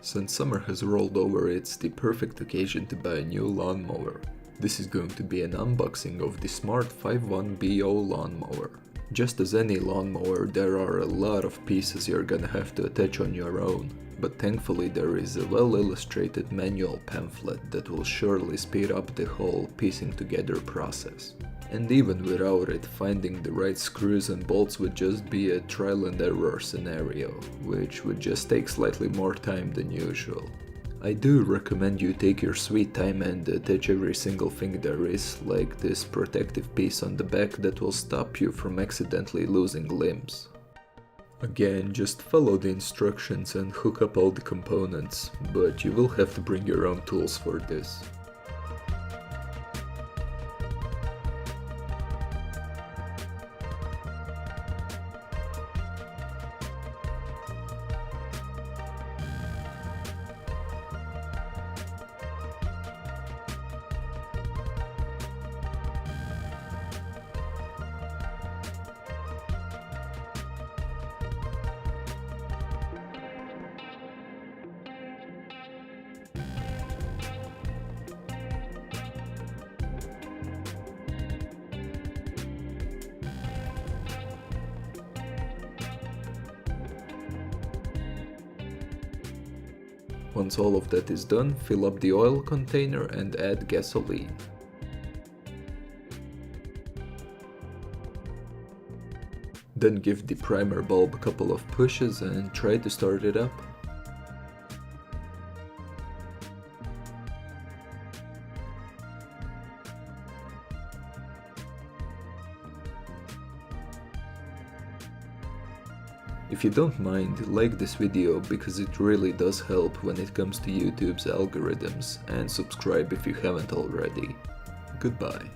Since summer has rolled over, it's the perfect occasion to buy a new lawn mower. This is going to be an unboxing of the Smart 51BO lawn mower. Just as any lawn mower, there are a lot of pieces you're gonna have to attach on your own, but thankfully there is a well-illustrated manual pamphlet that will surely speed up the whole piecing together process. And even without it, finding the right screws and bolts would just be a trial and error scenario, which would just take slightly more time than usual. I do recommend you take your sweet time and attach every single thing there is, like this protective piece on the back that will stop you from accidentally losing limbs. Again, just follow the instructions and hook up all the components, but you will have to bring your own tools for this. Once all of that is done, fill up the oil container and add gasoline. Then give the primer bulb a couple of pushes and try to start it up. If you don't mind, like this video because it really does help when it comes to YouTube's algorithms, and subscribe if you haven't already. Goodbye.